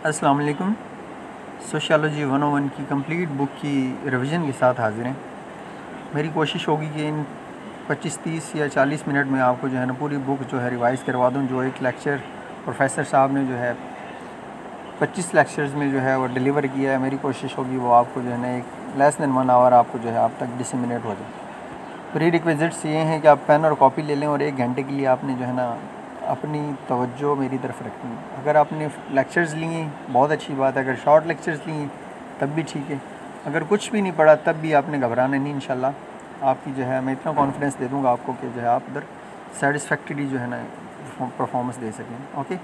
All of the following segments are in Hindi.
अस्सलाम वालेकुम। सोशियोलॉजी 101 की कंप्लीट बुक की रिवीजन के साथ हाजिर हैं। मेरी कोशिश होगी कि इन 25-30 या 40 मिनट में आपको जो है ना पूरी बुक जो है रिवाइज़ करवा दूं। जो एक लेक्चर प्रोफेसर साहब ने जो है 25 लेक्चर्स में जो है वो डिलीवर किया है, मेरी कोशिश होगी वो आपको जो है ना एक लेस दैन 1 आवर आपको जो है आप तक डिसमिनेट हो जाए। प्री रिक्विजिट्स ये हैं कि आप पेन और कॉपी ले लें और 1 घंटे के लिए आपने जो है ना अपनी तवज्जो मेरी तरफ रखनी है। अगर आपने लेक्चर्स लिए बहुत अच्छी बात है, अगर शॉर्ट लेक्चर्स लिए तब भी ठीक है, अगर कुछ भी नहीं पढ़ा तब भी आपने घबराना नहीं। इंशाल्लाह आपकी जो है मैं इतना कॉन्फिडेंस दे दूँगा आपको कि जो है आप उधर सेटिस्फैक्टरी जो है ना परफॉर्मेंस दे सकें। ओके,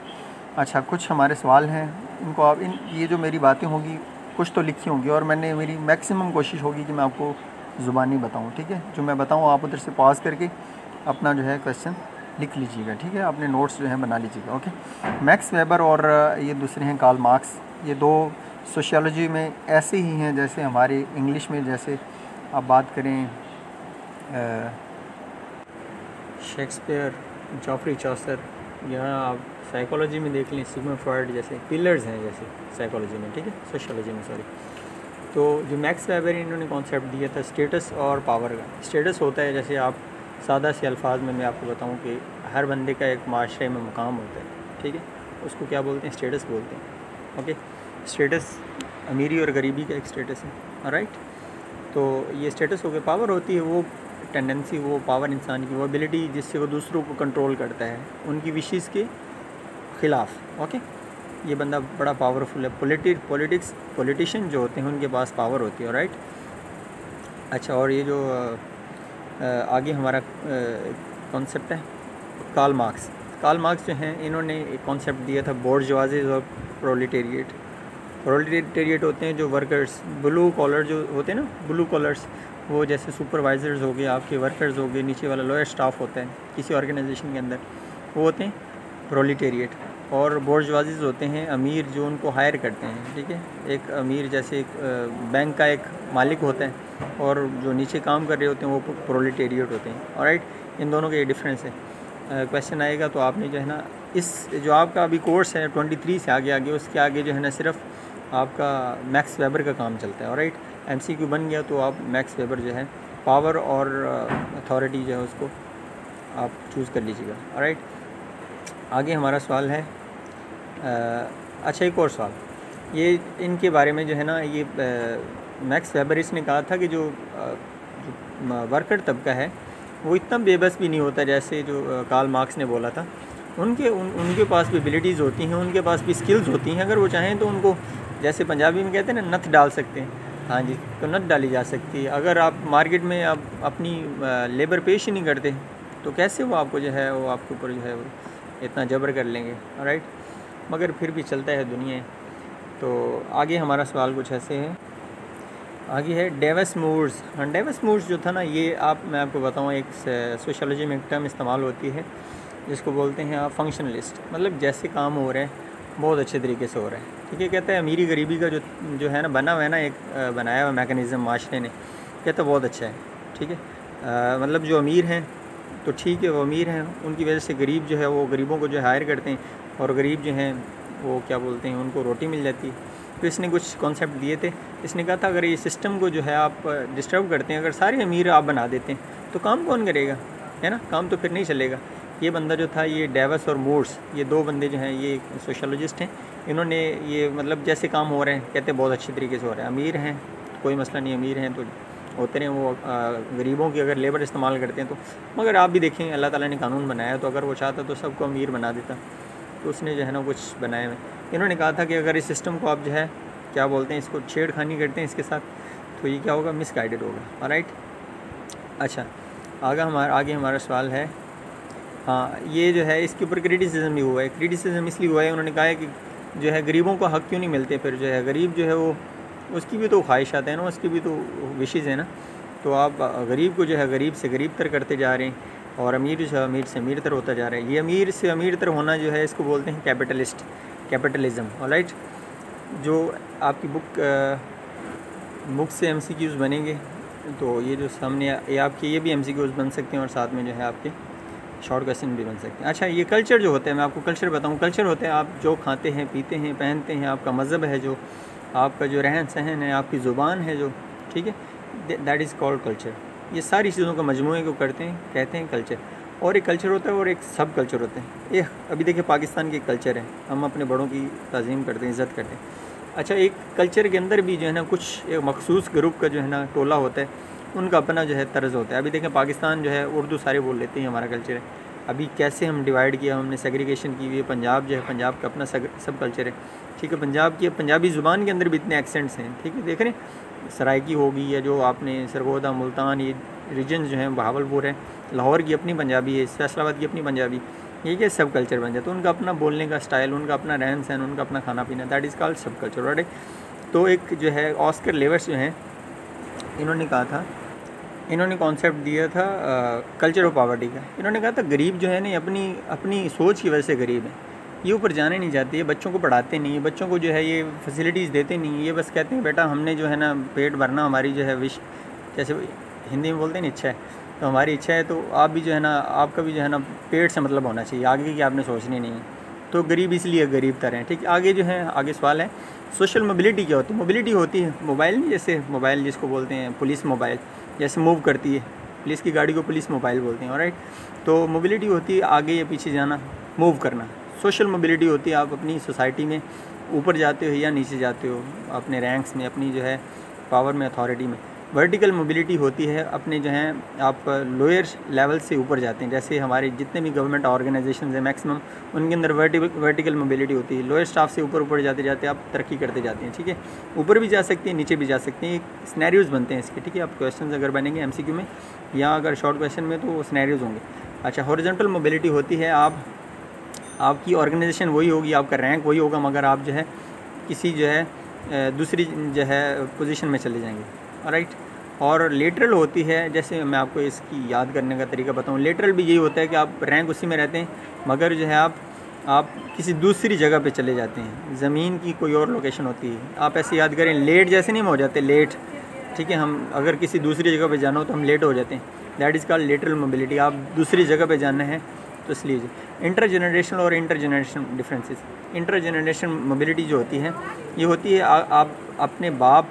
अच्छा, कुछ हमारे सवाल हैं, इनको आप ये जो मेरी बातें होंगी कुछ तो लिखी होंगी और मेरी मैक्सिमम कोशिश होगी कि मैं आपको ज़ुबानी बताऊँ। ठीक है, जो मैं बताऊँ आप उधर से पॉज करके अपना जो है क्वेश्चन लिख लीजिएगा। ठीक है, अपने नोट्स जो हैं बना लीजिएगा। ओके, मैक्स वेबर और ये दूसरे हैं कार्ल मार्क्स। ये दो सोशियोलॉजी में ऐसे ही हैं जैसे हमारे इंग्लिश में जैसे आप बात करें शेक्सपियर, जॉफ्री चॉसर, यहाँ आप साइकोलॉजी में देख लें सिग्मंड फ्रॉइड जैसे पिलर्स हैं जैसे साइकोलॉजी में, ठीक है, सोशियोलॉजी में सॉरी। तो जो मैक्स वेबर इन्होंने कॉन्सेप्ट दिया था स्टेटस और पावर का। स्टेटस होता है, जैसे आप सादा से अल्फाज में मैं आपको बताऊं कि हर बंदे का एक माशरे में मुकाम होता है, ठीक है, उसको क्या बोलते हैं, स्टेटस बोलते हैं। ओके, स्टेटस अमीरी और गरीबी का एक स्टेटस है, ऑलराइट। तो ये स्टेटस हो गया। पावर होती है वो टेंडेंसी, वो पावर इंसान की, वो एबिलिटी जिससे वो दूसरों को कंट्रोल करता है उनकी विशेज़ के ख़िलाफ़। ओके, ये बंदा बड़ा पावरफुल है। पॉलिटिशियन जो होते हैं उनके पास पावर होती है, राइट। अच्छा, और ये जो आगे हमारा कॉन्सेप्ट है कार्ल मार्क्स। कार्ल मार्क्स जो हैं इन्होंने एक कॉन्सेप्ट दिया था बोर्जवाजीज़ और प्रोलेटेरिएट। प्रोलेटेरिएट होते हैं जो वर्कर्स, ब्लू कॉलर जो होते हैं ना, ब्लू कॉलर्स, वो जैसे सुपरवाइज़र्स हो गए, आपके वर्कर्स हो गए, नीचे वाला लोअर स्टाफ होता है किसी ऑर्गेनाइजेशन के अंदर, वो होते हैं प्रोलेटेरिएट। और बोर्जवाजीज़ होते हैं अमीर जो उनको हायर करते हैं, ठीक है। एक अमीर जैसे एक बैंक का एक मालिक होता है और जो नीचे काम कर रहे होते हैं वो प्रोलेटेरिएट होते हैं, ऑलराइट। इन दोनों का ये डिफरेंस है। क्वेश्चन आएगा तो आपने जो है ना इस जो आपका अभी कोर्स है 23 से आगे उसके आगे जो है ना सिर्फ आपका मैक्स वेबर का काम चलता है, ऑलराइट। MCQ बन गया तो आप मैक्स वेबर जो है पावर और अथॉरिटी जो है उसको आप चूज़ कर लीजिएगा, ऑलराइट। आगे हमारा सवाल है अच्छा, एक और सवाल ये इनके बारे में जो है ना, ये मैक्स वेबर इसने कहा था कि जो वर्कर तबका है वो इतना बेबस भी नहीं होता जैसे जो कार्ल मार्क्स ने बोला था। उनके पास भी एबिलिटीज़ होती हैं, उनके पास भी स्किल्स होती हैं। अगर वो चाहें तो उनको, जैसे पंजाबी में कहते हैं ना, नथ डाल सकते हैं। हाँ जी, तो नथ डाली जा सकती है। अगर आप मार्केट में आप अपनी लेबर पेश ही नहीं करते तो कैसे वो आपको जो है वो आपके ऊपर जो है वो इतना जबर कर लेंगे, राइट। मगर फिर भी चलता है दुनिया। तो आगे हमारा सवाल कुछ ऐसे है, आगे है डेविस मूर्स। हाँ, डेविस मूर्स जो था ना, ये मैं आपको बताऊँ, एक सोशियोलॉजी में एक टर्म इस्तेमाल होती है जिसको बोलते हैं आप फंक्शनलिस्ट। मतलब जैसे काम हो रहे हैं बहुत अच्छे तरीके से हो रहा है, ठीक है। कहता है अमीरी गरीबी का जो है ना बना हुआ है ना, एक बनाया हुआ मैकेनिज़्म माशरे ने, कहता बहुत अच्छा है, ठीक है। मतलब जो अमीर हैं तो ठीक है, वो अमीर हैं, उनकी वजह से गरीब जो है वो गरीबों को जो हायर करते हैं और गरीब जो हैं वो क्या बोलते हैं, उनको रोटी मिल जाती है। तो इसने कुछ कॉन्सेप्ट दिए थे। इसने कहा था अगर ये सिस्टम को जो है आप डिस्टर्ब करते हैं, अगर सारे अमीर आप बना देते हैं तो काम कौन करेगा, है ना, काम तो फिर नहीं चलेगा। ये बंदा जो था, ये डेविस और मूर्स, ये दो बंदे जो हैं ये सोशलोजिस्ट हैं। इन्होंने ये मतलब जैसे काम हो रहे हैं कहते हैं बहुत अच्छे तरीके से हो रहा है। अमीर हैं तो कोई मसला नहीं, अमीर हैं तो होते रहे, वो गरीबों की अगर लेबर इस्तेमाल करते हैं तो। मगर आप भी देखें अल्लाह ताला ने कानून बनाया तो अगर वो चाहता तो सबको अमीर बना देता, तो उसने जो है ना कुछ बनाए हुए। इन्होंने कहा था कि अगर इस सिस्टम को आप जो है क्या बोलते हैं, इसको छेड़खानी करते हैं इसके साथ, तो ये क्या होगा, मिसगाइडेड होगा, ऑलराइट। अच्छा, आगे हमारा सवाल है, हाँ, ये जो है इसके ऊपर क्रिटिसिज्म भी हुआ है। क्रिटिसिज्म इसलिए हुआ है, उन्होंने कहा है कि जो है गरीबों को हक़ क्यों नहीं मिलते, फिर जो है गरीब जो है वो उसकी भी तो ख्वाहिशात हैं ना, उसकी भी तो विशेज़ है ना। तो आप गरीब को जो है गरीब से गरीब तर करते जा रहे हैं और अमीर जो है अमीर से अमीर तर होता जा रहा है। ये अमीर से अमीर तर होना जो है इसको बोलते हैं कैपिटलिज़म, ऑलराइट। जो आपकी बुक से MCQs बनेंगे तो ये जो सामने ये आपके ये भी MCQs बन सकते हैं और साथ में जो है आपके शॉर्ट क्वेश्चन भी बन सकते हैं। अच्छा, ये कल्चर जो होते हैं, मैं आपको कल्चर बताऊँ। कल्चर होते हैं आप जो खाते हैं, पीते हैं, पहनते हैं, आपका मज़हब है, जो आपका जो रहन सहन है, आपकी ज़ुबान है जो, ठीक है, दैट इज़ कॉल्ड कल्चर। ये सारी चीज़ों का मजमूए को करते हैं, कहते हैं कल्चर। और एक कल्चर होता है और एक सब कल्चर होते हैं। ये अभी देखिए पाकिस्तान की कल्चर है, हम अपने बड़ों की ताज़ीम करते हैं, इज़्ज़त करते हैं। अच्छा, एक कल्चर के अंदर भी जो है ना कुछ एक मखसूस ग्रुप का जो है ना टोला होता है, उनका अपना जो है तर्ज होता है। अभी देखें पाकिस्तान जो है उर्दू सारे बोल लेते हैं, हमारा कल्चर है। अभी कैसे हम डिवाइड किया, हमने सेग्रीगेशन की हुई है। पंजाब जो है, पंजाब का अपना सब कल्चर है, ठीक है। पंजाब की पंजाबी ज़ुबान के अंदर भी इतने एक्सेंट्स हैं, ठीक है। देख रहे हैं सराइकी होगी या जो आपने सरगोदा, मुल्तान, ये रीजन जो हैं, बहावलपुर है, लाहौर की अपनी पंजाबी है, फैसलाबाद की अपनी पंजाबी, ये क्या सब कल्चर बन जाता है। उनका अपना बोलने का स्टाइल, उनका अपना रहन सहन, उनका अपना खाना पीना, दैट इज़ कॉल्ड सब कल्चर, राइट। तो एक जो है ऑस्कर लेवर्स जो हैं, इन्होंने कहा था, इन्होंने कॉन्सेप्ट दिया था कल्चर ऑफ पॉवर्टी का। इन्होंने कहा था गरीब जो है ना अपनी सोच की वजह से गरीब है। ये ऊपर जाने नहीं चाहते, ये बच्चों को पढ़ाते नहीं, बच्चों को जो है ये फैसिलिटीज़ देते नहीं। ये बस कहते हैं बेटा हमने जो है ना पेट भरना, हमारी जो है विश, जैसे हिंदी में बोलते हैं ना, इच्छा है, तो हमारी इच्छा है, तो आप भी जो है ना, आपका भी जो है ना पेट से मतलब होना चाहिए, आगे की आपने सोचनी नहीं है। तो गरीब इसलिए गरीब तरह हैं, ठीक है। आगे जो है, आगे सवाल है सोशल मोबिलिटी क्या होती है। मोबिलिटी होती है मोबाइल में, जैसे मोबाइल जिसको बोलते हैं पुलिस मोबाइल, जैसे मूव करती है पुलिस की गाड़ी को पुलिस मोबाइल बोलते हैं, ऑलराइट। तो मोबिलिटी होती है आगे या पीछे जाना, मूव करना। सोशल मोबिलिटी होती है आप अपनी सोसाइटी में ऊपर जाते हो या नीचे जाते हो, अपने रैंक्स में, अपनी जो है पावर में, अथॉरिटी में। वर्टिकल मोबिलिटी होती है अपने जो हैं आप लोअर लेवल से ऊपर जाते हैं, जैसे हमारे जितने भी गवर्नमेंट ऑर्गेनाइजेशन हैं मैक्सिमम, उनके अंदर वर्टिकल मोबिलिटी होती है। लोअर स्टाफ से ऊपर जाते जाते आप तरक्की करते जाते हैं, ठीक है। ऊपर भी जा सकते हैं, नीचे भी जा सकते हैं, स्नैरियोज़ बनते हैं इसके, ठीक है। आप क्वेश्चन अगर बनेंगे MCQ में या अगर शॉर्ट क्वेश्चन में तो स्नैरियोज़ होंगे। अच्छा, हॉरिजॉन्टल मोबिलिटी होती है आपकी ऑर्गेनाइजेशन वही होगी, आपका रैंक वही होगा, मगर आप जो है किसी जो है दूसरी जो है पोजीशन में चले जाएंगे, राइट। और लेटरल होती है, जैसे मैं आपको इसकी याद करने का तरीका बताऊं, लेटरल भी यही होता है कि आप रैंक उसी में रहते हैं, मगर जो है आप किसी दूसरी जगह पे चले जाते हैं, ज़मीन की कोई और लोकेशन होती है। आप ऐसे याद करें, लेट जैसे नहीं हो जाते, लेट, ठीक है। हम अगर किसी दूसरी जगह पे जाना हो तो हम लेट हो जाते हैं, that is called lateral mobility. आप दूसरी जगह पे जाना है तो इसलिए। इंटर जनरेशनल और inter generation differences. Inter generation mobility जो होती है, ये होती है आप अपने बाप,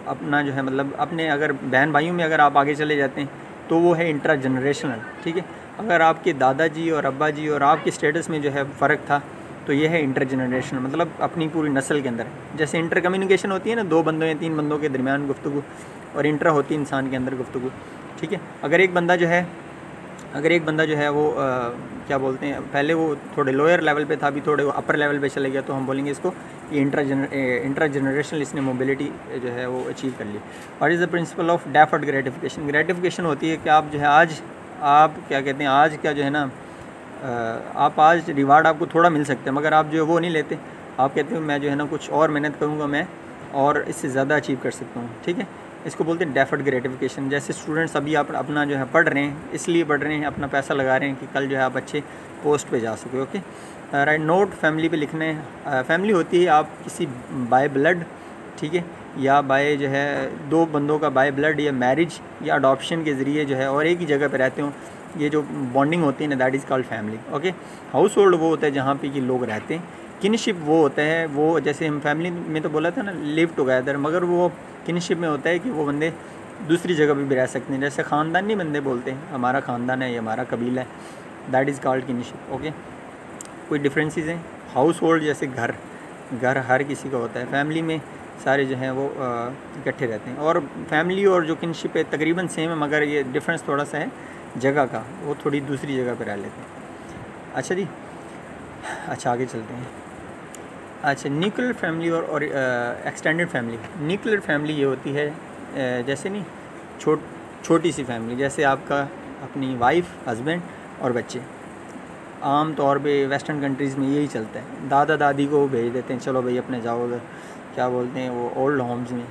अपना जो है मतलब अपने अगर बहन भाइयों में अगर आप आगे चले जाते हैं तो वो है इंट्रा जनरेशनल, ठीक है। अगर आपके दादाजी और अब्बा जी और आपके स्टेटस में जो है फ़र्क था तो ये है इंटर जनरेशनल, मतलब अपनी पूरी नस्ल के अंदर। जैसे इंटर कम्युनिकेशन होती है ना, 2 बंदों या 3 बंदों के दरमियान गुफ्तगू, और इंट्रा होती है इंसान के अंदर गुफ्तगू, ठीक है। अगर एक बंदा जो है वो क्या बोलते हैं, पहले वो थोड़े लोअर लेवल पे था, अभी थोड़े वो अपर लेवल पे चले गया, तो हम बोलेंगे इसको ये इंट्रा जनरेशनल, इसने मोबिलिटी जो है वो अचीव कर ली। और is the principle of deferred gratification. Gratification होती है कि आप जो है आज आप क्या कहते हैं, आज क्या जो है ना आप आज रिवार्ड आपको थोड़ा मिल सकता है, मगर आप जो है वो नहीं लेते। आप कहते हो मैं जो है ना कुछ और मेहनत करूँगा मैं और इससे ज़्यादा अचीव कर सकता हूँ, ठीक है। इसको बोलते हैं डेफर्ड ग्रेटिफिकेशन। जैसे स्टूडेंट्स अभी आप अपना जो है पढ़ रहे हैं, इसलिए पढ़ रहे हैं, अपना पैसा लगा रहे हैं कि कल जो है आप अच्छे पोस्ट पे जा सके, ओके, राइट। नोट फैमिली पे लिखना है। फैमिली होती है आप किसी बाय ब्लड, ठीक है, या बाय जो है 2 बंदों का बाय ब्लड या मैरिज या अडॉप्शन के ज़रिए जो है और एक ही जगह पे रहते हो, ये जो बॉन्डिंग होती है ना, that is called family, okay. House hold वो होता है जहाँ पे कि लोग रहते हैं। किनशिप वो होता है, वो जैसे हम फैमिली में तो बोला था ना लिव टुगेदर, मगर वो किनशिप में होता है कि वो बंदे दूसरी जगह पे भी रह सकते हैं। जैसे ख़ानदानी बंदे बोलते हैं हमारा ख़ानदान है, ये हमारा कबीला है, that is called kinship, okay. कोई डिफरेंसेस हैं। हाउस होल्ड जैसे घर हर किसी का होता है, फैमिली में सारे जो हैं वो इकट्ठे रहते हैं। और फैमिली और जो किनशिप है तकरीबन सेम है, मगर ये डिफरेंस थोड़ा सा है जगह का, वो थोड़ी दूसरी जगह पे रह लेते हैं। अच्छा जी, अच्छा आगे चलते हैं। अच्छा, न्यूक्लियर फैमिली और एक्सटेंडेड फैमिली। न्यूक्लियर फैमिली ये होती है जैसे नहीं छोटी सी फैमिली, जैसे आपका अपनी वाइफ, हस्बैंड और बच्चे। आम तौर पे वेस्टर्न कंट्रीज़ में यही चलता है, दादा दादी को भेज देते हैं, चलो भाई अपने जाओ उधर, क्या बोलते हैं वो, ओल्ड होम्स में,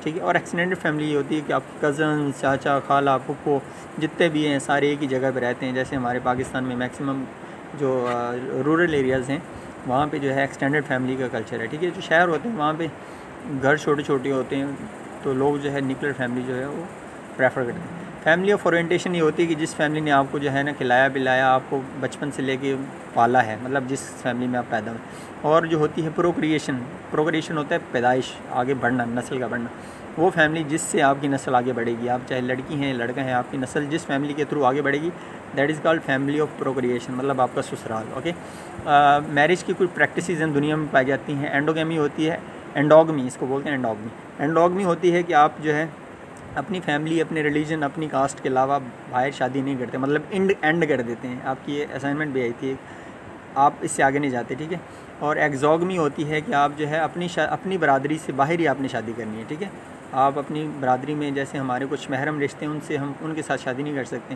ठीक है। और एक्सटेंडेड फैमिली ये होती है कि आपके कज़न, चाचा, खाला, फूफो जितने भी हैं सारे एक ही जगह पे रहते हैं। जैसे हमारे पाकिस्तान में मैक्सिमम जो रूरल एरियाज़ हैं वहाँ पे जो है एक्सटेंडेड फैमिली का कल्चर है, ठीक है। जो शहर होते हैं वहाँ पे घर छोटे छोटे होते हैं, तो लोग जो है न्यूक्लियर फैमिली जो है वो प्रेफर करते हैं। फैमिली ऑफ ओरिएंटेशन ये होती है कि जिस फैमिली ने आपको जो है ना खिलाया पिलाया, आपको बचपन से लेके पाला है, मतलब जिस फैमिली में आप पैदा हुए। और जो होती है प्रोक्रिएशन, प्रोक्रिएशन होता है पैदाइश, आगे बढ़ना, नस्ल का बढ़ना। वो फैमिली जिससे आपकी नस्ल आगे बढ़ेगी, आप चाहे लड़की हैं लड़का हैं, आपकी नस्ल जिस फैमिली के थ्रू आगे बढ़ेगी, that is called family of procreation, मतलब आपका ससुराल। ओके, मैरिज की कुछ प्रैक्टिसेस हैं दुनिया में पाई जाती हैं। एंडोगेमी होती है, एंडोगमी इसको बोलते हैं, एंडोगमी। एंडोगमी होती है कि आप जो है अपनी फैमिली, अपने रिलीजन, अपनी कास्ट के अलावा बाहर शादी नहीं करते, मतलब एंड कर देते हैं। आपकी ये असाइनमेंट भी आई थी, आप इससे आगे नहीं जाते, ठीक है। और एक्सोगमी होती है कि आप जो है अपनी बरादरी से बाहर ही आपने शादी करनी है, ठीक है। आप अपनी बरादरी में, जैसे हमारे कुछ महरम रिश्ते हैं, उनसे हम उनके साथ शादी नहीं कर सकते।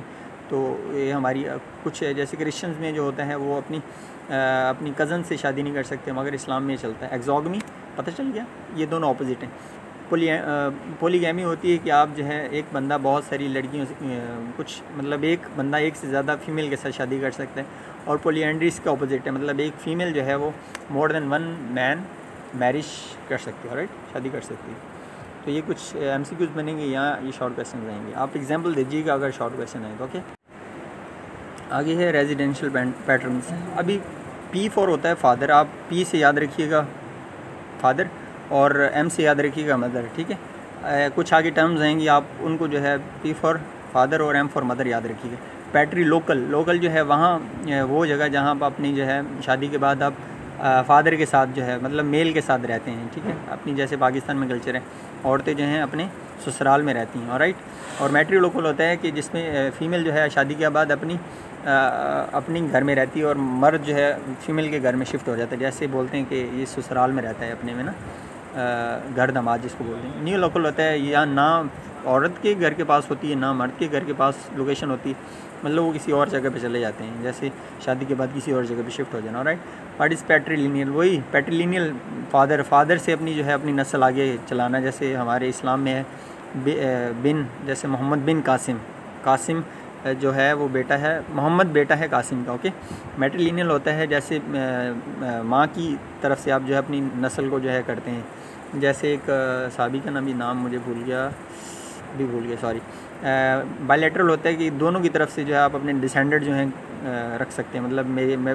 तो ये हमारी कुछ जैसे क्रिश्चियंस में जो होता है वो अपनी कज़न से शादी नहीं कर सकते, मगर इस्लाम में चलता है एक्सोगमी। पता चल गया, ये दोनों ऑपोजिट हैं। पोलीगैमी होती है कि आप जो है एक बंदा बहुत सारी लड़कियों से कुछ, मतलब एक बंदा एक से ज़्यादा फीमेल के साथ शादी कर सकता है। और पोलीएंड्री इसका ऑपोजिट है, मतलब एक फ़ीमेल जो है वो more than one man marriage कर सकती है, राइट, शादी कर सकती है। तो ये कुछ MCQs बनेंगे, यहाँ ये शॉर्ट क्वेश्चन आएंगे, आप एग्जांपल दीजिएगा अगर शॉर्ट क्वेश्चन आए तो। ओके, आगे है रेजिडेंशियल पैटर्न्स। अभी P4 होता है फादर, आप P से याद रखिएगा फादर और M से याद रखिएगा मदर, ठीक है। कुछ आगे टर्म्स आएंगी, आप उनको जो है P फॉर फादर और M फॉर मदर याद रखिएगा। पैट्री लोकल, लोकल जो है वहाँ वो जगह जहाँ आप अपनी जो है शादी के बाद आप फादर के साथ जो है, मतलब मेल के साथ रहते हैं, ठीक है। अपनी जैसे पाकिस्तान में कल्चर है, औरतें जो हैं अपने ससुराल में रहती हैं, राइट। और मैट्री लोकल होता है कि जिसमें फ़ीमेल जो है शादी के बाद अपनी घर में रहती है और मर्द जो है फीमेल के घर में शिफ्ट हो जाता है। जैसे बोलते हैं कि ये ससुराल में रहता है अपने में ना, घर दमाद जिसको बोलते हैं। न्यू लोकल होता है, या ना औरत के घर के पास होती है ना मर्द के घर के पास लोकेशन होती है, मतलब वो किसी और जगह पे चले जाते हैं, जैसे शादी के बाद किसी और जगह पे शिफ्ट हो जाना, राइट। व्हाट इज़ पैट्रीलिनियल, वही पैट्रीलिनियल फादर से अपनी जो है अपनी नस्ल आगे चलाना। जैसे हमारे इस्लाम में है बिन, जैसे मोहम्मद बिन कासिम जो है वो बेटा है, मोहम्मद बेटा है कासिम का। ओके, मैट्रीलिनियल होता है जैसे माँ की तरफ से आप जो है अपनी नस्ल को जो है करते हैं। जैसे एक साहबी का नाम मुझे भूल गया सॉरी। बायलैटरल होता है कि दोनों की तरफ से जो है आप अपने डिसेंडेंट जो हैं रख सकते हैं, मतलब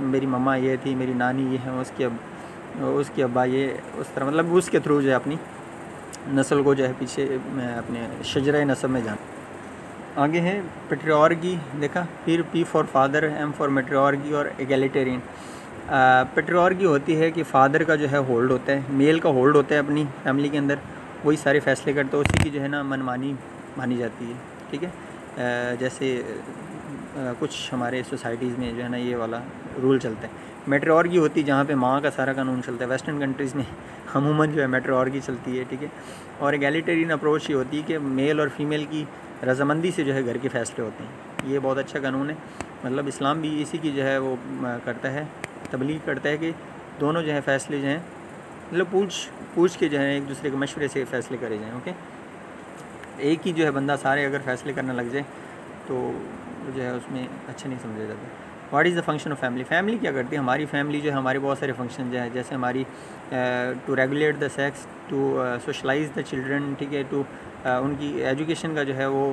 मेरी मम्मा ये थी, मेरी नानी ये है, उसके अब्बा ये, उस तरह, मतलब उसके थ्रू जो है अपनी नस्ल को जो है पीछे अपने शजरा नस्ब में जाना। आगे है पेट्रियार्की, देखा, फिर P for father, M for matriarchy और एगैलिटेरियन। पेट्रियार्की होती है कि फ़ादर का जो है होल्ड होता है, मेल का होल्ड होता है अपनी फैमिली के अंदर, वही सारे फैसले करते हैं, उसी की जो है ना मनमानी मानी जाती है, ठीक है। जैसे कुछ हमारे सोसाइटीज़ में जो है ना ये वाला रूल चलता है। मेट्रियार्की होती है जहाँ पे माँ का सारा कानून चलता है, वेस्टर्न कंट्रीज़ में अमूमन जो है मेट्रियार्की चलती है, ठीक है। और एगैलिटेरियन अप्रोच ये होती है कि मेल और फीमेल की रजामंदी से जो है घर के फैसले होते हैं। ये बहुत अच्छा कानून है, मतलब इस्लाम भी इसी की जो है वो करता है, तबलीग करता है कि दोनों जो है फैसले जो हैं, मतलब पूछ के जो है एक दूसरे के मशवरे से फैसले करे जाएँ। ओके, एक ही जो है बंदा सारे अगर फैसले करने लग जाए तो जो है उसमें अच्छा नहीं समझा जाता। What is the function of family, family क्या करती है? हमारी फैमिली जो है हमारे बहुत सारे फंक्शन जो है, जैसे हमारी to regulate the sex, to socialize the children, ठीक है, टू उनकी एजुकेशन का जो है वो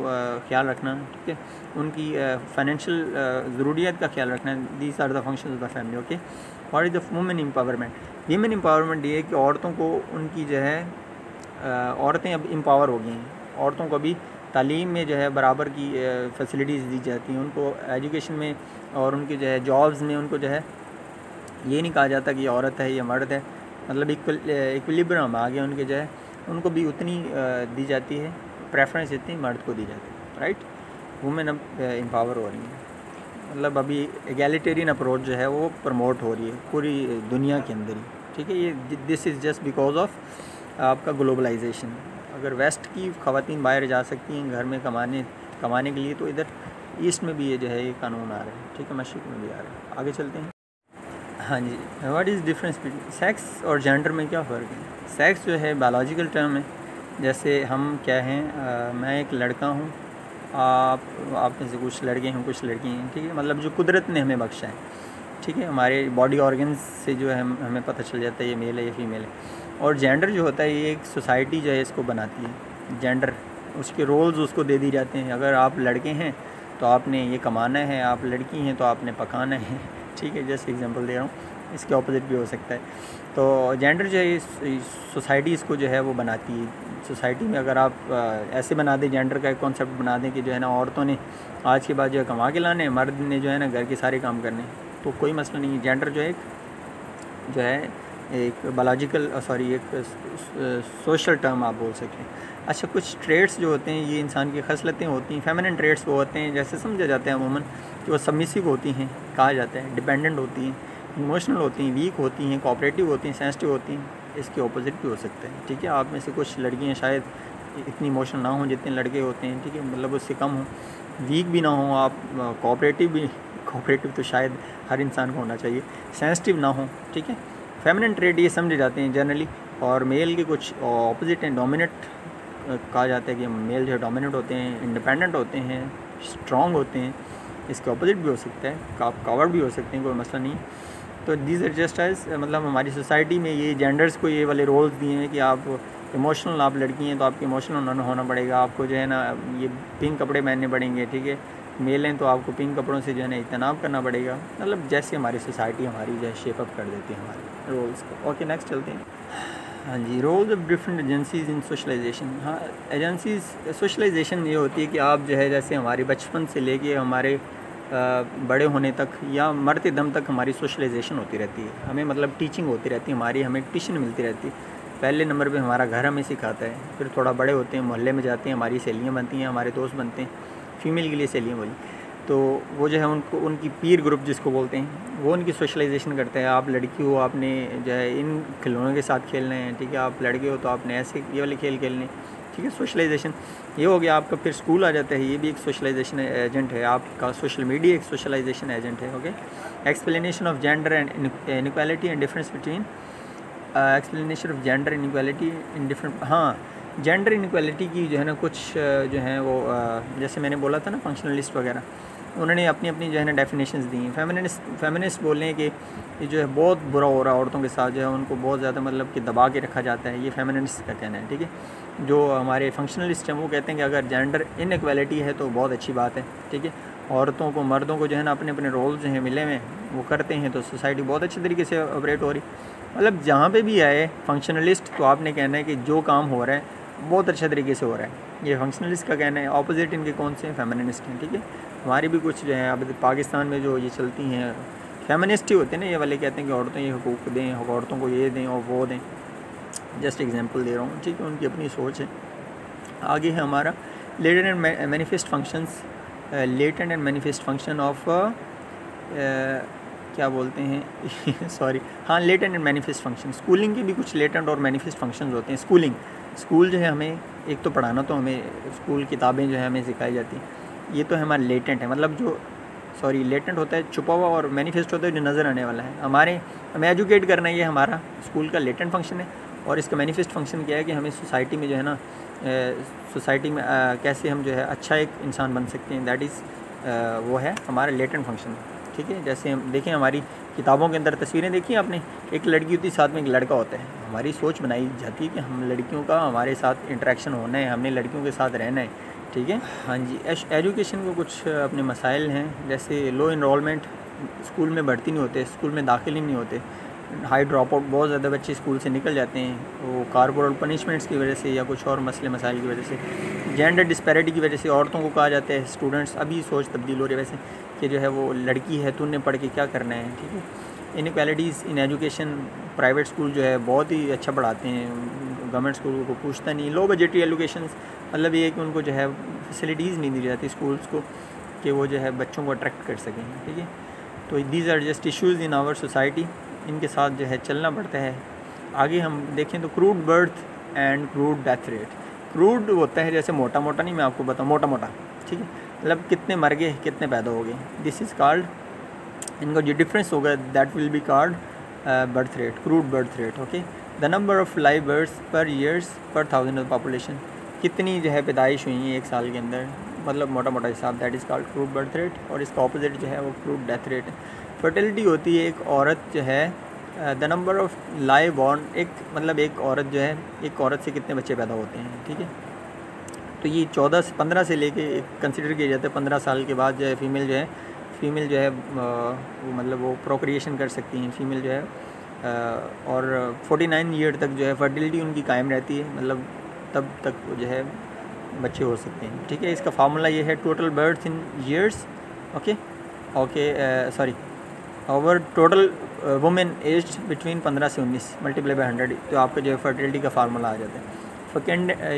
ख्याल रखना, ठीक है, उनकी फाइनेंशियल ज़रूरियात का ख्याल रखना। These are the function of the family. Okay, what is the women empowerment, women empowerment ये है कि औरतों को उनकी जो है औरतें अब एम्पावर हो गई हैं, औरतों को भी तालीम में जो है बराबर की फैसिलिटीज़ दी जाती हैं, उनको एजुकेशन में और उनके जो है जॉब्स में उनको जो है ये नहीं कहा जाता कि ये औरत है ये मर्द है, मतलब इक्विलिब्रियम आ गया उनके जो है, उनको भी उतनी दी जाती है प्रेफरेंस, इतनी मर्द को दी जाती है, राइट। वुमेन अब एम्पावर हो रही है, मतलब अभी एगैलिटेरियन अप्रोच जो है वो प्रमोट हो रही है पूरी दुनिया के अंदर ही, ठीक है। ये this is just because of आपका ग्लोबलाइजेशन। अगर वेस्ट की ख़वातीन बाहर जा सकती हैं घर में कमाने के लिए, तो इधर ईस्ट में भी ये जो है ये कानून आ रहा है, ठीक है, मशरिक़ में भी आ रहा है। आगे चलते हैं। हाँ जी, what is difference between sex और जेंडर में क्या फ़र्क है? सेक्स जो है बायोलॉजिकल टर्म है, जैसे हम क्या हैं, मैं एक लड़का हूँ, आप में से कुछ लड़के हैं कुछ लड़की हैं, ठीक है, मतलब जो कुदरत ने हमें बख्शा है, ठीक है, हमारे बॉडी ऑर्गन्स से जो है हमें पता चल जाता है ये मेल है ये फीमेल है। और जेंडर जो होता है ये एक सोसाइटी जो है इसको बनाती है, जेंडर उसके रोल्स उसको दे दिए जाते हैं। अगर आप लड़के हैं तो आपने ये कमाना है, आप लड़की हैं तो आपने पकाना है, ठीक है, जैसे एग्जांपल दे रहा हूँ। इसके ऑपोजिट भी हो सकता है। तो जेंडर जो है सोसाइटी इसको जो है वो बनाती है। सोसाइटी में अगर आप ऐसे बना दें, जेंडर का एक कॉन्सेप्ट बना दें कि जो है ना औरतों ने आज के बाद जो है कमा के लाने, मर्द ने जो है ना घर के सारे काम करने, तो कोई मसला नहीं है। जेंडर जो है एक बायोलॉजिकल एक सोशल टर्म आप बोल सकते हैं। अच्छा, कुछ ट्रेड्स जो होते हैं ये इंसान की खसलतें होती हैं। फेमिनिन ट्रेड्स वो होते हैं, जैसे समझा जाता है अमूमन कि वो सबमिसिव होती हैं, कहा जाता है, डिपेंडेंट होती हैं, इमोशनल होती हैं, वीक होती हैं, कोऑपरेटिव होती हैं, सेंसिटिव होती हैं। इसके ऑपोजिट भी हो सकता है, ठीक है। आप में से कुछ लड़कियाँ शायद इतनी इमोशनल ना हों जितने लड़के होते हैं, ठीक है, मतलब उससे कम हो, वीक भी ना हो आप, कोऑपरेटिव तो शायद हर इंसान को होना चाहिए, सेंसिटिव ना हो, ठीक है। फेमिनिन ट्रेड ये समझे जाते हैं जनरली। और मेल के कुछ ऑपोजिट हैं, डोमिनेट कहा जाता है कि मेल जो है डोमिनेट होते हैं, इंडिपेंडेंट होते हैं, स्ट्रॉन्ग होते हैं। इसके ऑपोजिट भी हो सकता है, आप कावर्ड भी हो सकते हैं, कोई मसला नहीं। तो दीज आर जस्ट एज मतलब हमारी सोसाइटी में ये जेंडर्स को ये वाले रोल्स दिए हैं कि आप इमोशनल, आप लड़की हैं तो आपको इमोशनल होना पड़ेगा, आपको जो है ना ये पिंक कपड़े पहनने पड़ेंगे, ठीक है। मेल हैं तो आपको पिंक कपड़ों से जो है ना इज्तनाब करना पड़ेगा। मतलब जैसे हमारी सोसाइटी हमारी जो है शेप अप कर देती है हमारे रोल्स को। ओके, नेक्स्ट चलते हैं। हाँ जी, roles of different agencies in socialisation. हाँ, एजेंसीज सोशलाइजेशन ये होती है कि आप जो है जैसे हमारे बचपन से लेके हमारे बड़े होने तक या मरते दम तक हमारी सोशलाइजेशन होती रहती है। हमें मतलब टीचिंग होती रहती है हमारी, हमें ट्यूशन मिलती रहती है। पहले नंबर पे हमारा घर हमें सिखाता है, फिर थोड़ा बड़े होते हैं, मोहल्ले में जाते हैं, हमारी सहेलियाँ बनती हैं, हमारे दोस्त बनते हैं। फ़ीमेल के लिए सहेलियाँ बोली तो वो जो है उनको उनकी पीर ग्रुप जिसको बोलते हैं वो उनकी सोशलाइजेशन करते हैं। आप लड़की हो, आपने जो है इन खिलौनों के साथ खेलना है, ठीक है। आप लड़के हो तो आपने ऐसे ये वाले खेल खेलने, ठीक है। सोशलाइजेशन ये हो गया आपका। फिर स्कूल आ जाता है, ये भी एक सोशलाइजेशन एजेंट है आपका। सोशल मीडिया एक सोशलाइजेशन एजेंट है, okay. Explanation of gender and inequality and difference between explanation of gender inequality in different. हाँ, जेंडर इनइक्वालिटी की जो है ना कुछ जो है वो जैसे मैंने बोला था ना फंक्शनलिस्ट वगैरह, उन्होंने अपनी अपनी जो है ना डेफिनेशंस दी हैं। फेमिनिस्ट बोल रहे हैं कि ये जो है बहुत बुरा हो रहा है औरतों के साथ, जो है उनको बहुत ज़्यादा मतलब कि दबा के रखा जाता है, ये फेमिनिस्ट का कहना है, ठीक है। जो हमारे फंक्शनलिस्ट हैं वो कहते हैं कि अगर जेंडर इनइक्वालिटी है तो बहुत अच्छी बात है, ठीक है। औरतों को, मर्दों को जो है ना अपने अपने रोल्स जो हैं मिले हुए वो करते हैं तो सोसाइटी बहुत अच्छे तरीके से ऑपरेट हो रही। मतलब जहाँ पे भी आए फंक्शनलिस्ट तो आपने कहना है कि जो काम हो रहा है बहुत अच्छे तरीके से हो रहा है, ये फंक्शनलिस्ट का कहना है। ऑपोजिट इनके कौन से हैं? फेमिनिस्ट हैं, ठीक है। हमारी भी कुछ जो है अब पाकिस्तान में जो ये चलती हैं फेमिनिस्ट ही होते हैं ना, ये वाले कहते हैं कि औरतें ये हकूक़ दें, औरतों को ये दें और वो दें। जस्ट एग्जांपल दे रहा हूँ, ठीक है, उनकी अपनी सोच है। आगे है हमारा latent and manifest functions. Latent and manifest function of क्या बोलते हैं सॉरी, हाँ, latent and manifest function. Schooling के भी कुछ लेटेंट और मैनिफेस्ट फंक्शंस होते हैं। स्कूल जो है हमें एक तो पढ़ाना, तो हमें स्कूल किताबें जो है हमें सिखाई जाती हैं, ये तो हमारा लेटेंट है, मतलब जो लेटेंट होता है छुपा हुआ, और मैनिफेस्ट होता है जो नज़र आने वाला है। हमें एजुकेट करना, ये हमारा स्कूल का लेटेंट फंक्शन है। और इसका मैनिफेस्ट फंक्शन क्या है कि हमें सोसाइटी में जो है ना सोसाइटी में कैसे हम जो है अच्छा एक इंसान बन सकते हैं, दैट इज़ वो है हमारा लेटेंट फंक्शन, ठीक है। जैसे हम देखें हमारी किताबों के अंदर तस्वीरें देखी आपने, एक लड़की होती है साथ में एक लड़का होता है। हमारी सोच बनाई जाती है कि हम लड़कियों का हमारे साथ इंटरेक्शन होना है, हमने लड़कियों के साथ रहना है, ठीक है। हाँ जी, एजुकेशन को कुछ अपने मसाइल हैं, जैसे लो इनरोलमेंट, स्कूल में भर्ती नहीं होते, स्कूल में दाखिल ही नहीं होते। हाई ड्रॉप आउट, बहुत ज़्यादा बच्चे स्कूल से निकल जाते हैं, वो कार्पोरल पनिशमेंट्स की वजह से या कुछ और मसले मसाइल की वजह से। जेंडर डिस्पैरिटी की वजह से औरतों को कहा जाता है स्टूडेंट्स, अभी सोच तब्दील हो रही है वैसे, कि जो है वो लड़की है तूने पढ़ के क्या करना है, ठीक है। Inequalities in education, private school जो है बहुत ही अच्छा पढ़ाते हैं, गवर्नमेंट स्कूल को पूछता नहीं। लो बजटरी एजुकेशन, मतलब ये है कि उनको जो है फैसिलिटीज़ नहीं दी जाती स्कूल्स को कि वो जो है बच्चों को अट्रैक्ट कर सकें, ठीक है। तो these are just issues in our society, इनके साथ जो है चलना पड़ता है। आगे हम देखें तो crude birth and crude death rate. Crude होता है जैसे मोटा मोटा, नहीं मैं आपको बताऊँ, मोटा मोटा, ठीक है, मतलब कितने मर गए कितने पैदा हो गए, दिस इज़ कॉल्ड, इनका जो डिफरेंस होगा that will be called birth rate, crude birth rate, okay. The number of live birds पर ईयर्स पर थाउजेंड ऑफ पॉपुलेशन, कितनी जो है पैदाइश हुई है एक साल के अंदर, मतलब मोटा मोटा हिसाब, that is called crude birth rate. और इसका ऑपोजिट जो है वो क्रूड डेथ रेट है। फर्टिलिटी होती है एक औरत जो है the number of live born, एक मतलब एक औरत जो है, एक औरत से कितने बच्चे पैदा होते हैं, ठीक है। तो ये 14 से 15 से लेके कंसिडर किया जाता है 15 साल के बाद जो है फीमेल जो है वो मतलब वो प्रोक्रिएशन कर सकती हैं फीमेल जो है, और 49 ईयर तक जो है फर्टिलिटी उनकी कायम रहती है, मतलब तब तक जो है बच्चे हो सकते हैं। ठीक है, इसका फार्मूला ये है total birth in years, sorry over total women age between 15 से 19 मल्टीप्लाई बाय 100, तो आपका जो है फर्टिलिटी का फार्मूला आ जाता है।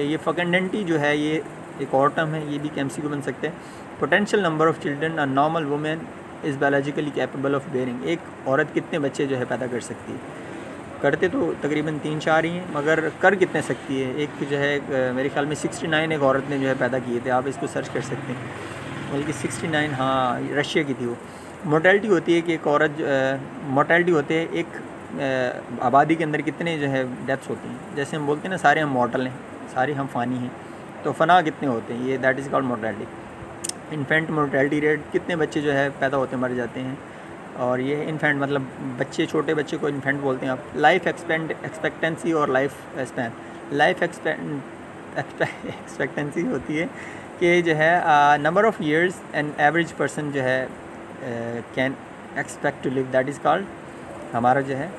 ये फकेंडेंटी जो है ये एक और टर्म है, ये भी MCQ बन सकते हैं। Potential number of children a normal women is biologically capable of bearing, एक औरत कितने बच्चे जो है पैदा कर सकती है। करते तो तकरीबन 3-4 ही हैं, मगर कर कितने सकती है। एक जो है मेरे ख्याल में 69 एक औरत ने जो है पैदा किए थे, आप इसको सर्च कर सकते हैं, बल्कि 69 हाँ रशिया की थी वो। मोर्टेलिटी होती है कि एक औरत मोर्टेलिटी होती है एक आबादी के अंदर कितने जो है डेथ्स होती हैं। जैसे हम बोलते हैं ना सारे हम मॉर्टल हैं, सारे हम फ़ानी हैं, तो फ़ना कितने होते हैं, ये that is called mortality. Infant mortality rate, कितने बच्चे जो है पैदा होते मर जाते हैं, और ये इन्फेंट मतलब बच्चे, छोटे बच्चे को इन्फेंट बोलते हैं आप। लाइफ एक्सपेक्टेंसी और लाइफ स्पैन, लाइफ एक्सपेक्टेंसी होती है कि जो है number of years an average person जो है can expect to live, that is called हमारा जो है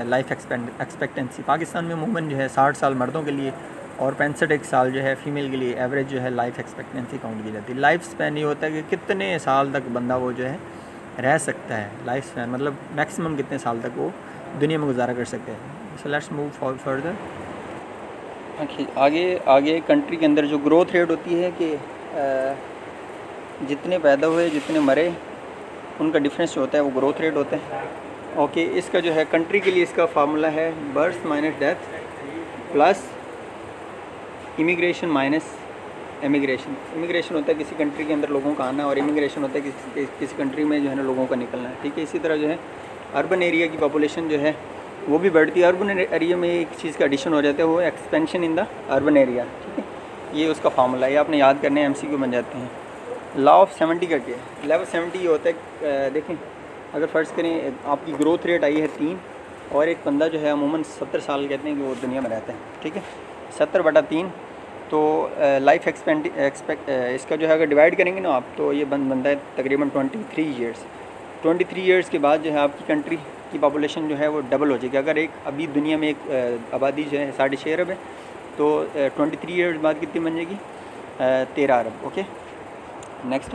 लाइफ एक्सपेक्टेंसी। पाकिस्तान में अमूमन जो है 60 साल मर्दों के लिए और 65 साल जो है फ़ीमेल के लिए एवरेज जो है लाइफ एक्सपेक्टेंसी काउंट की जाती है। लाइफ स्पैन ये होता है कि कितने साल तक बंदा वो जो है रह सकता है, लाइफ स्पैन मतलब मैक्सिमम कितने साल तक वो दुनिया में गुजारा कर सकते हैं। So let's move further. आगे कंट्री के अंदर जो ग्रोथ रेट होती है कि जितने पैदा हुए जितने मरे उनका डिफरेंस जो होता है वो ग्रोथ रेट होता है। ओके, इसका जो है कंट्री के लिए इसका फार्मूला है birth minus death plus immigration minus immigration. Immigration होता है किसी कंट्री के अंदर लोगों का आना, और इमिग्रेशन होता है किसी कंट्री में जो है ना लोगों का निकलना है। ठीक है, इसी तरह जो है अर्बन एरिया की पॉपुलेशन जो है वो भी बढ़ती है। अर्बन एरिया में एक चीज़ का एडिशन हो जाता है, वो expansion in the urban area. ठीक है, ये उसका फार्मूला है, ये आपने याद करने हैं, MCQ बन जाते हैं। लॉ ऑफ 70 का क्या है? लॉ ऑफ 70 ये होता है, देखें अगर फ़र्ज़ करें आपकी ग्रोथ रेट आई है 3 और एक बंदा जो है अमूमन 70 साल कहते हैं कि वो दुनिया में रहता है। ठीक है, 70/3 तो लाइफ इसका जो है अगर डिवाइड करेंगे ना आप, तो ये बनता है तकरीबन 23 ईयर्स। 23 ईयर्स के बाद जो है आपकी कंट्री की पॉपुलेशन जो है वो डबल हो जाएगी। अगर एक अभी दुनिया में एक आबादी जो है 6.5 अरब है, तो 23 ईयर्स बाद कितनी बन जाएगी? 13 अरब। ओके, नेक्स्ट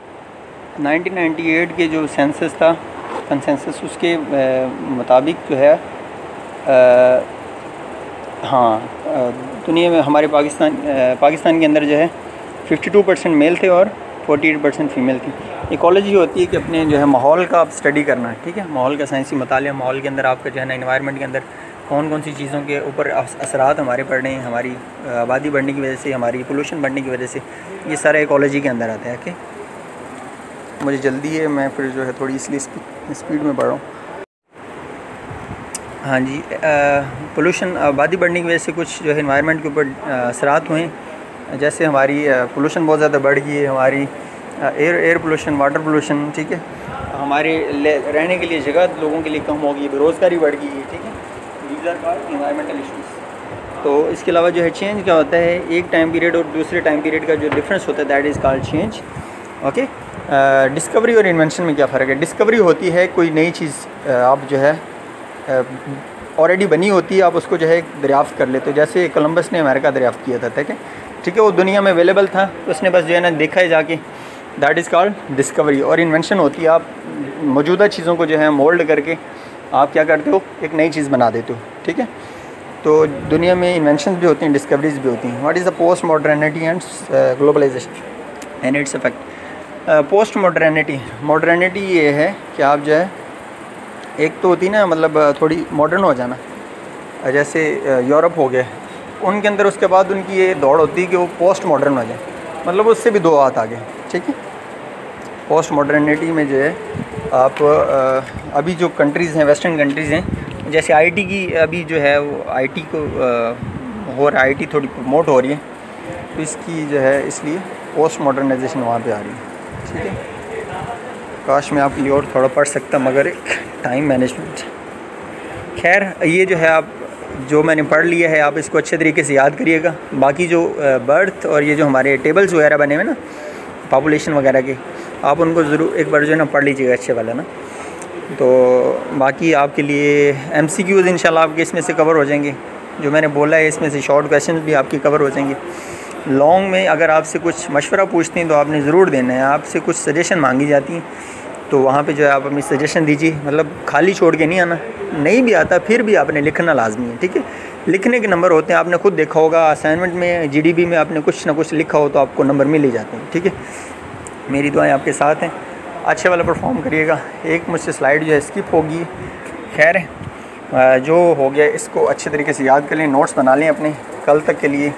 1998 के जो सेंसस था, कंसेंसस, उसके मुताबिक जो है दुनिया में हमारे पाकिस्तान के अंदर जो है 52% मेल थे और 48% फ़ीमेल थी। इकोलॉजी होती है कि अपने जो है माहौल का आप स्टडी करना है। ठीक है, माहौल का साइंसी मुतालिया, माहौल के अंदर आपका जो है ना एनवायरनमेंट के अंदर कौन कौन सी चीज़ों के ऊपर असरात हमारे पड़ रहे हैं, हमारी आबादी बढ़ने की वजह से, हमारी पोल्यूशन बढ़ने की वजह से, ये सारा इकोलॉजी के अंदर आता है। ओके, मुझे जल्दी है, मैं फिर जो है थोड़ी इसलिए स्पीड में बढ़ रहा हूँ। हाँ जी, पोल्यूशन, आबादी बढ़ने की वजह से कुछ जो है एनवायरनमेंट के ऊपर असरात हुए, जैसे हमारी पोल्यूशन बहुत ज़्यादा बढ़ गई है, हमारी एयर पोल्यूशन, वाटर पोल्यूशन। ठीक है, हमारे रहने के लिए जगह लोगों के लिए कम हो गई, बेरोज़गारी बढ़ गई है। ठीक है, these are called environmental issues. तो इसके अलावा जो है चेंज क्या होता है, एक टाइम पीरियड और दूसरे टाइम पीरियड का जो डिफरेंस होता है that is called change. Okay, discovery और इन्वेंशन में क्या फ़र्क है? डिस्कवरी होती है कोई नई चीज़ आप जो है ऑलरेडी बनी होती है, आप उसको जो है दरियाफ़्त कर लेते हो। जैसे कोलंबस ने अमेरिका दरियाफ़्त किया था। ठीक है, वो दुनिया में अवेलेबल था, उसने बस जो है ना देखा है जाके, दैट इज़ कॉल्ड डिस्कवरी। और इन्वेंशन होती है आप मौजूदा चीज़ों को जो है मोल्ड करके आप क्या करते हो, एक नई चीज़ बना देते हो। ठीक है, तो दुनिया में इन्वेंशन भी होती हैं, डिस्कवरीज भी होती हैं। What is the post modernity and globalization and its effect? Post modernity ये है कि आप जो है, एक तो होती ना मतलब थोड़ी मॉडर्न हो जाना, जैसे यूरोप हो गया, उनके अंदर उसके बाद उनकी ये दौड़ होती है कि वो पोस्ट मॉडर्न हो जाए, मतलब उससे भी 2 हाथ आगे। ठीक है, पोस्ट मॉडर्निटी में जो है आप अभी जो कंट्रीज़ हैं, वेस्टर्न कंट्रीज़ हैं, जैसे IT की अभी जो है वो IT को हो रहा है, IT थोड़ी प्रमोट हो रही है, तो इसकी जो है इसलिए पोस्ट मॉडर्नाइजेशन वहाँ पे आ रही है। ठीक है, काश मैं आपके लिए और थोड़ा पढ़ सकता, मगर एक टाइम मैनेजमेंट। खैर, ये जो है आप जो मैंने पढ़ लिया है आप इसको अच्छे तरीके से याद करिएगा। बाकी जो बर्थ और ये जो हमारे टेबल्स वगैरह बने हुए ना पॉपुलेशन वगैरह के, आप उनको ज़रूर एक बार जो है ना पढ़ लीजिएगा अच्छे वाला ना। तो बाकी आपके लिए MCQs इंशाल्लाह आपके इसमें से कवर हो जाएंगे। जो मैंने बोला है इसमें से शॉर्ट क्वेश्चन भी आपके कवर हो जाएंगे। लॉन्ग में अगर आपसे कुछ मशवरा पूछते हैं तो आपने ज़रूर देना है। आपसे कुछ सजेशन मांगी जाती हैं तो वहाँ पे जो है आप अपनी सजेशन दीजिए, मतलब खाली छोड़ के नहीं आना। नहीं भी आता फिर भी आपने लिखना लाजमी है, ठीक है। लिखने के नंबर होते हैं, आपने खुद देखा होगा असाइनमेंट में GDB में आपने कुछ ना कुछ लिखा हो तो आपको नंबर मिल ही जाते हैं, ठीक है। मेरी दुआएं आपके साथ हैं, अच्छे वाला परफॉर्म करिएगा। एक मुझसे स्लाइड जो है स्किप होगी, खैर है जो हो गया इसको अच्छे तरीके से याद कर लें, नोट्स बना लें अपने कल तक के लिए।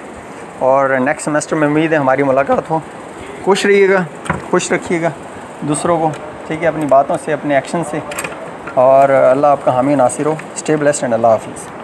और नेक्स्ट सेमेस्टर में उम्मीद है हमारी मुलाकात हो। खुश रहिएगा, खुश रखिएगा दूसरों को, ठीक है, अपनी बातों से, अपने एक्शन से। और अल्लाह आपका हामी नासिर हो। स्टे ब्लेस्ड एंड अल्लाह हाफिज़।